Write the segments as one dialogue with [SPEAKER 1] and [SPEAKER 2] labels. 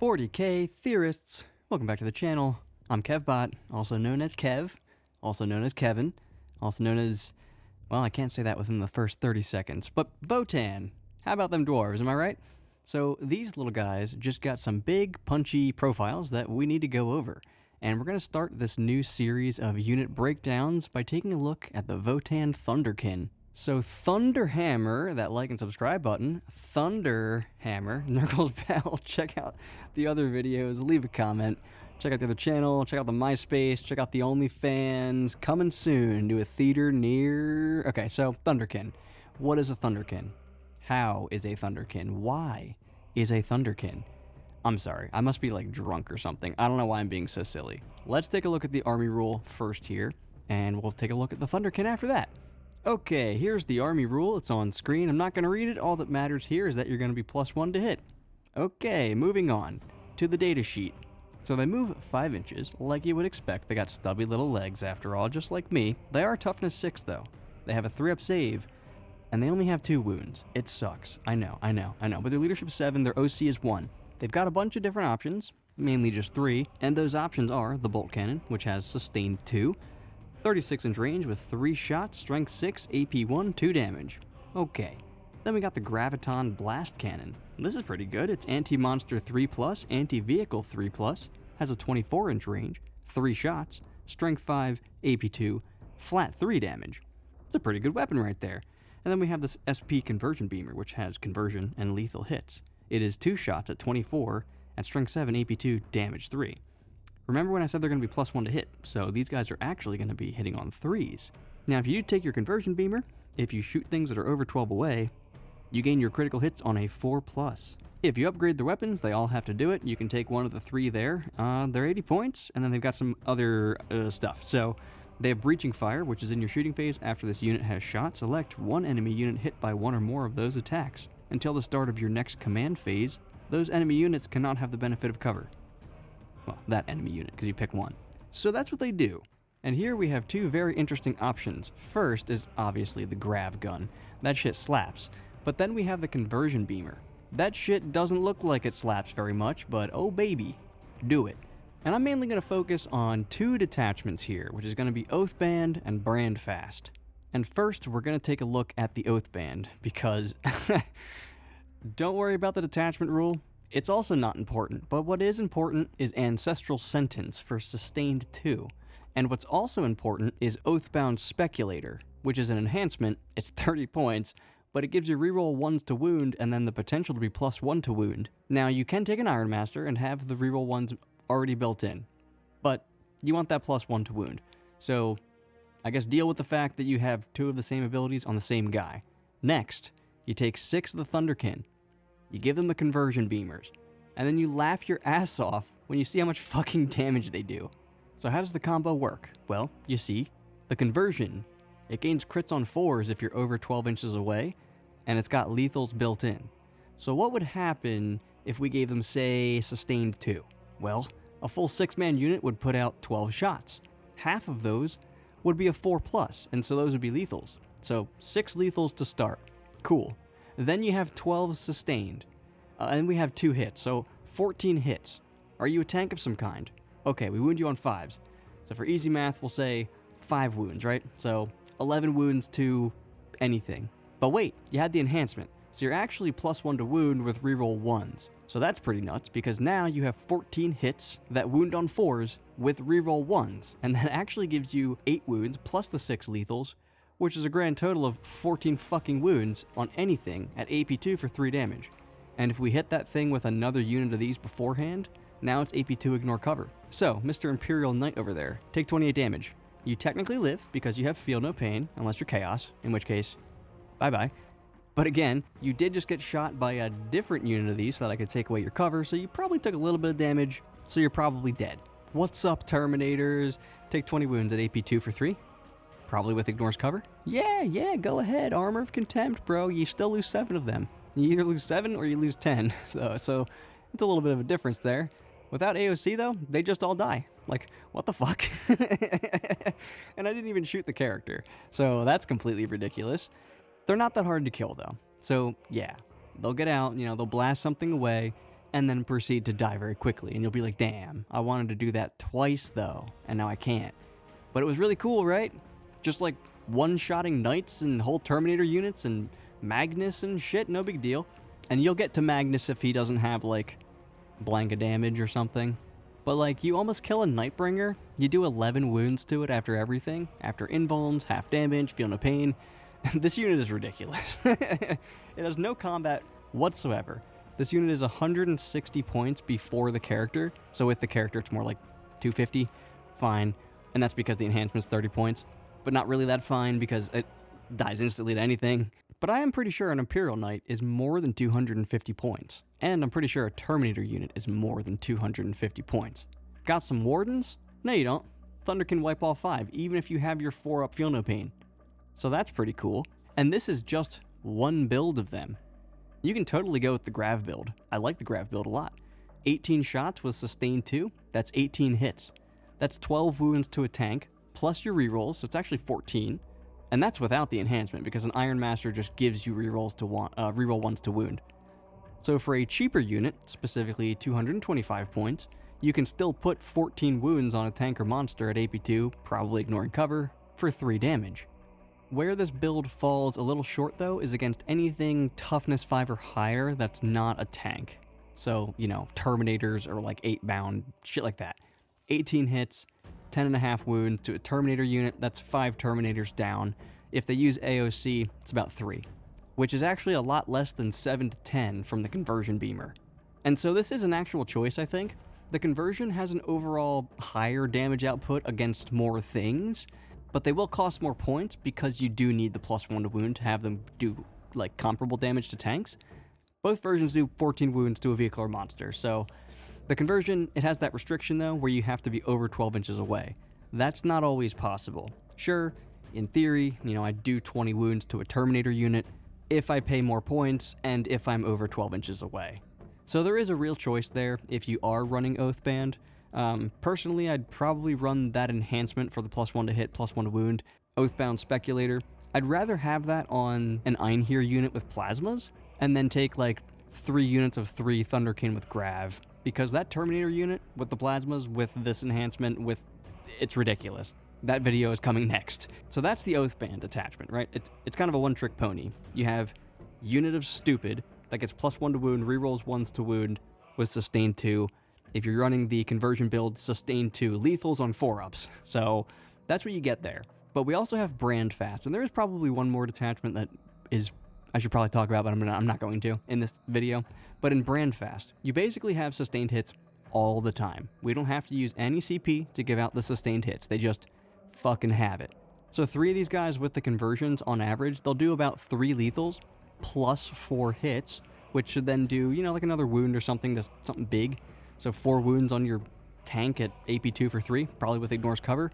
[SPEAKER 1] 40k theorists, welcome back to the channel. I'm KevBot, also known as Kev, also known as Kevin, also known as, well, I can't say that within the first 30 seconds, but Votan. How about them dwarves, am I right? So these little guys just got some big, punchy profiles that we need to go over. And we're going to start this new series of unit breakdowns by taking a look at the Votan Thunderkyn. So Thunderhammer, that like and subscribe button, Thunderhammer, Nurgle's Bell, check out the other videos, leave a comment, check out the other channel, check out the MySpace, check out the OnlyFans, coming soon to a theater near... Okay, so Thunderkyn. What is a Thunderkyn? How is a Thunderkyn? Why is a Thunderkyn? I'm sorry, I must be like drunk or something. I don't know why I'm being so silly. Let's take a look at the army rule first here, and we'll take a look at the Thunderkyn after that. Okay, here's the army rule. It's on screen. I'm not going to read it. All that matters here is that you're going to be +1 to hit. Okay, moving on to the data sheet. So they move 5 inches, like you would expect. They got stubby little legs after all, just like me. They are toughness 6 though. They have a 3-up save, and they only have 2 wounds. It sucks. I know. But their leadership 7, their OC is 1. They've got a bunch of different options, mainly just 3, and those options are the bolt cannon, which has sustained 2, 36-inch range with 3 shots, strength 6, AP 1, 2 damage. Okay. Then we got the Graviton Blast Cannon. This is pretty good. It's anti-monster 3+, anti-vehicle 3+, has a 24-inch range, 3 shots, strength 5, AP 2, flat 3 damage. It's a pretty good weapon right there. And then we have this SP Conversion Beamer, which has conversion and lethal hits. It is 2 shots at 24, at strength 7, AP 2, damage 3. Remember when I said they're going to be +1 to hit, so these guys are actually going to be hitting on 3s. Now if you take your Conversion Beamer, if you shoot things that are over 12 away, you gain your critical hits on a 4+. If you upgrade the weapons, they all have to do it. You can take one of the 3 there. They're 80 points, and then they've got some other stuff. So they have Breaching Fire, which is in your shooting phase after this unit has shot. Select one enemy unit hit by 1 or more of those attacks. Until the start of your next command phase, those enemy units cannot have the benefit of cover. Well, that enemy unit, because you pick one. So that's what they do. And here we have 2 very interesting options. First is obviously the Grav Gun. That shit slaps. But then we have the Conversion Beamer. That shit doesn't look like it slaps very much, but oh baby, do it. And I'm mainly going to focus on 2 detachments here, which is going to be Oathband and Brandfast. And first, we're going to take a look at the Oathband, because don't worry about the detachment rule. It's also not important, but what is important is Ancestral Sentence for sustained 2. And what's also important is Oathbound Speculator, which is an enhancement. It's 30 points, but it gives you reroll 1s to wound and then the potential to be +1 to wound. Now, you can take an Iron Master and have the reroll 1s already built in, but you want that +1 to wound. So I guess deal with the fact that you have 2 of the same abilities on the same guy. Next, you take 6 of the Thunderkyn. You give them the Conversion Beamers, and then you laugh your ass off when you see how much fucking damage they do. So how does the combo work? Well, you see, the Conversion, it gains crits on 4s if you're over 12 inches away, and it's got lethals built in. So what would happen if we gave them, say, sustained 2? Well, a full 6-man unit would put out 12 shots. Half of those would be a 4+, and so those would be lethals. So 6 lethals to start. Cool. Then you have 12 sustained, and we have 2 hits, so 14 hits. Are you a tank of some kind? Okay, we wound you on 5s. So for easy math, we'll say 5 wounds, right? So 11 wounds to anything. But wait, you had the enhancement, so you're actually +1 to wound with reroll 1s. So that's pretty nuts, because now you have 14 hits that wound on 4s with reroll 1s, and that actually gives you 8 wounds plus the 6 lethals, which is a grand total of 14 fucking wounds on anything at AP 2 for 3 damage. And if we hit that thing with another unit of these beforehand, now it's AP 2 ignore cover. So, Mr. Imperial Knight over there, take 28 damage. You technically live because you have feel no pain, unless you're chaos, in which case, bye-bye. But again, you did just get shot by a different unit of these so that I could take away your cover, so you probably took a little bit of damage, so you're probably dead. What's up, Terminators? Take 20 wounds at AP 2 for 3. Probably with ignores cover? Yeah, go ahead, Armor of Contempt, bro. You still lose 7 of them. You either lose 7 or you lose 10. So it's a little bit of a difference there. Without AOC, though, they just all die. Like, what the fuck? And I didn't even shoot the character. So that's completely ridiculous. They're not that hard to kill, though. So, yeah. They'll get out, they'll blast something away, and then proceed to die very quickly. And you'll be like, damn, I wanted to do that twice though, and now I can't. But it was really cool, right? Just like one-shotting knights and whole Terminator units and Magnus and shit, no big deal. And you'll get to Magnus if he doesn't have like blank of damage or something. But like, you almost kill a Nightbringer, you do 11 wounds to it after everything, after invulns, half damage, feel no pain. This unit is ridiculous. It has no combat whatsoever. This unit is 160 points before the character, so with the character it's more like 250, fine. And that's because the enhancement's 30 points, but not really that fine because it dies instantly to anything. But I am pretty sure an Imperial Knight is more than 250 points, and I'm pretty sure a Terminator unit is more than 250 points. Got some Wardens? No you don't. Thunderkyn wipe all 5, even if you have your 4-up feel no pain. So that's pretty cool. And this is just one build of them. You can totally go with the Grav build. I like the Grav build a lot. 18 shots with Sustain 2, that's 18 hits. That's 12 wounds to a tank, plus your rerolls, so it's actually 14. And that's without the enhancement, because an Iron Master just gives you rerolls to reroll ones to wound. So for a cheaper unit, specifically 225 points, you can still put 14 wounds on a tank or monster at AP2, probably ignoring cover, for 3 damage. Where this build falls a little short though is against anything toughness 5 or higher that's not a tank. So, you know, Terminators or like 8-bound, shit like that. 18 hits, 10.5 wounds to a Terminator unit, that's 5 Terminators down. If they use AOC, it's about 3, which is actually a lot less than 7 to 10 from the conversion beamer. And so this is an actual choice, I think. The conversion has an overall higher damage output against more things, but they will cost more points because you do need the +1 to wound to have them do like comparable damage to tanks. Both versions do 14 wounds to a vehicle or monster, so the conversion, it has that restriction though, where you have to be over 12 inches away. That's not always possible. Sure, in theory, you know, I do 20 wounds to a Terminator unit if I pay more points and if I'm over 12 inches away. So there is a real choice there if you are running Oathband. Personally, I'd probably run that enhancement for the +1 to hit, +1 to wound, Oathbound Speculator. I'd rather have that on an Einherjar unit with plasmas, and then take like 3 units of 3 Thunderkyn with Grav, because that Terminator unit with the plasmas, with this enhancement, it's ridiculous. That video is coming next. So that's the Oathband detachment, right? It's kind of a one-trick pony. You have Unit of Stupid that gets +1 to wound, rerolls 1s to wound with Sustain 2. If you're running the conversion build, Sustain 2, lethals on 4-ups. So that's what you get there. But we also have Brandfast, and there is probably one more detachment that I should probably talk about, but I'm not going to in this video. But in Brandfast, you basically have sustained hits all the time. We don't have to use any CP to give out the sustained hits. They just fucking have it. So 3 of these guys with the conversions, on average, they'll do about 3 lethals plus 4 hits, which should then do, you know, like another wound or something, just something big. So 4 wounds on your tank at AP2 for 3, probably with ignores cover.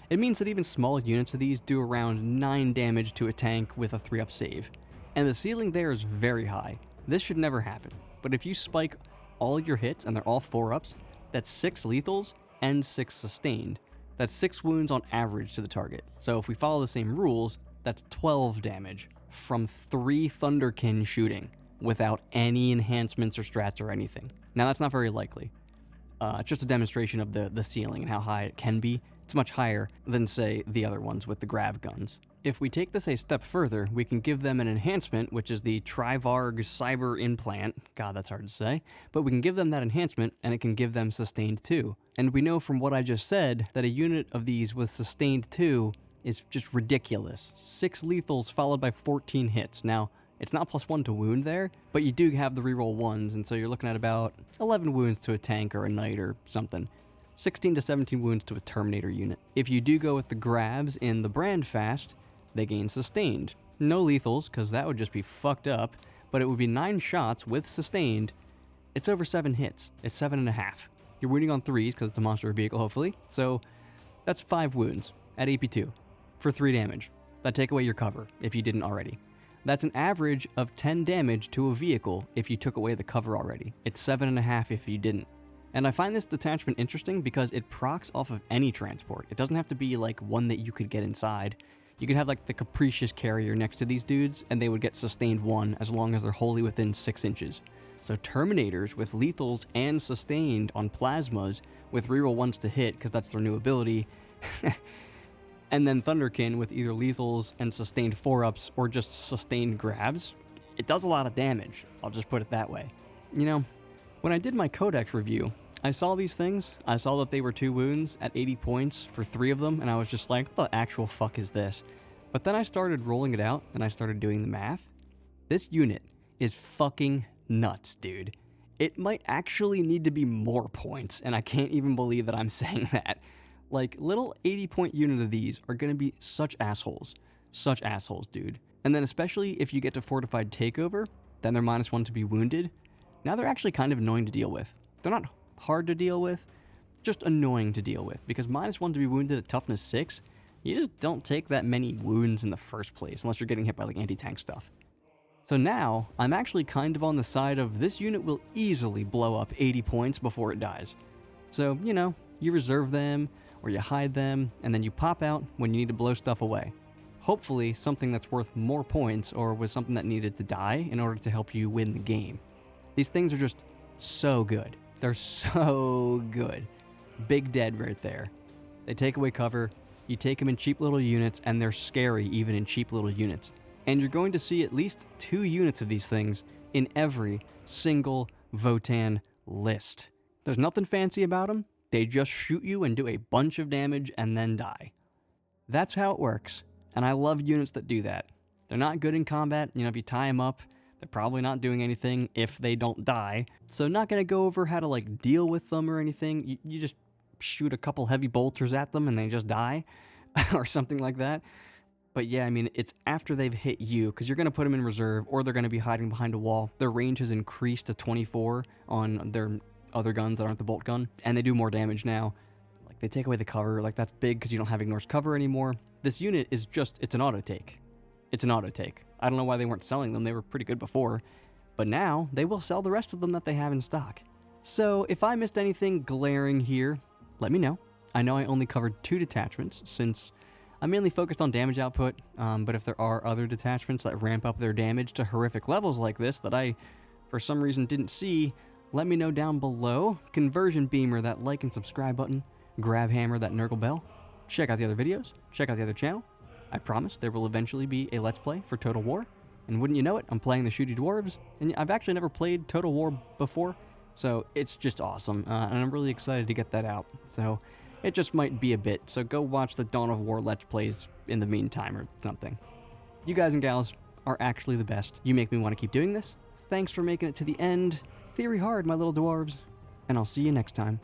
[SPEAKER 1] It means that even small units of these do around 9 damage to a tank with a 3-up save. And the ceiling there is very high. This should never happen. But if you spike all your hits and they're all 4-ups, that's 6 lethals and 6 sustained. That's 6 wounds on average to the target. So if we follow the same rules, that's 12 damage from 3 Thunderkyn shooting without any enhancements or strats or anything. Now that's not very likely. It's just a demonstration of the ceiling and how high it can be. It's much higher than, say, the other ones with the grav guns. If we take this a step further, we can give them an enhancement, which is the Trivarg Cyber Implant. God, that's hard to say. But we can give them that enhancement, and it can give them Sustained 2. And we know from what I just said that a unit of these with Sustained 2 is just ridiculous. 6 lethals followed by 14 hits. Now, it's not +1 to wound there, but you do have the reroll 1s, and so you're looking at about 11 wounds to a tank or a knight or something. 16 to 17 wounds to a Terminator unit. If you do go with the grabs in the Brandfast, they gain Sustained. No lethals, because that would just be fucked up, but it would be 9 shots with Sustained. It's over 7 hits. It's 7.5. You're wounding on 3s, because it's a monster vehicle, hopefully, so that's 5 wounds at AP2 for 3 damage. That'd take away your cover, if you didn't already. That's an average of 10 damage to a vehicle if you took away the cover already. It's 7.5 if you didn't. And I find this detachment interesting because it procs off of any transport. It doesn't have to be like one that you could get inside. You could have like the Capricious carrier next to these dudes and they would get Sustained 1 as long as they're wholly within 6 inches. So Terminators with lethals and sustained on plasmas with reroll ones to hit, because that's their new ability. And then Thunderkyn with either lethals and sustained 4-ups or just sustained grabs. It does a lot of damage, I'll just put it that way. You know, when I did my Codex review, I saw these things, I saw that they were 2 wounds at 80 points for 3 of them, and I was just like, what the actual fuck is this? But then I started rolling it out, and I started doing the math. This unit is fucking nuts, dude. It might actually need to be more points, and I can't even believe that I'm saying that. Like, little 80-point unit of these are gonna be such assholes. Such assholes, dude. And then especially if you get to Fortified Takeover, then they're -1 to be wounded. Now they're actually kind of annoying to deal with. They're not hard to deal with, just annoying to deal with, because -1 to be wounded at toughness 6, you just don't take that many wounds in the first place, unless you're getting hit by like anti-tank stuff. So now, I'm actually kind of on the side of this unit will easily blow up 80 points before it dies. So, you know, you reserve them, or you hide them, and then you pop out when you need to blow stuff away. Hopefully something that's worth more points, or was something that needed to die in order to help you win the game. These things are just so good. They're so good. Big dead right there. They take away cover, you take them in cheap little units, and they're scary even in cheap little units. And you're going to see at least 2 units of these things in every single Votann list. There's nothing fancy about them. They just shoot you and do a bunch of damage and then die. That's how it works, and I love units that do that. They're not good in combat, you know, if you tie them up, they're probably not doing anything if they don't die. So not gonna go over how to like deal with them or anything. You just shoot a couple heavy bolters at them and they just die, or something like that. But yeah, I mean, it's after they've hit you, because you're going to put them in reserve, or they're going to be hiding behind a wall. Their range has increased to 24 on their other guns that aren't the bolt gun, and they do more damage now. Like, they take away the cover, like that's big because you don't have Ignore's cover anymore. This unit is just, it's an auto take. It's an auto take. I don't know why they weren't selling them, they were pretty good before. But now, they will sell the rest of them that they have in stock. So, if I missed anything glaring here, let me know. I know I only covered 2 detachments, since I'm mainly focused on damage output, but if there are other detachments that ramp up their damage to horrific levels like this that I, for some reason, didn't see, let me know down below. Conversion Beamer, that like and subscribe button. Grab Hammer, that Nurgle bell. Check out the other videos. Check out the other channel. I promise there will eventually be a Let's Play for Total War. And wouldn't you know it, I'm playing the Shooty Dwarves. And I've actually never played Total War before, so it's just awesome. And I'm really excited to get that out. So it just might be a bit, so go watch the Dawn of War Let's Plays in the meantime or something. You guys and gals are actually the best. You make me want to keep doing this. Thanks for making it to the end. Theory hard, my little dwarves. And I'll see you next time.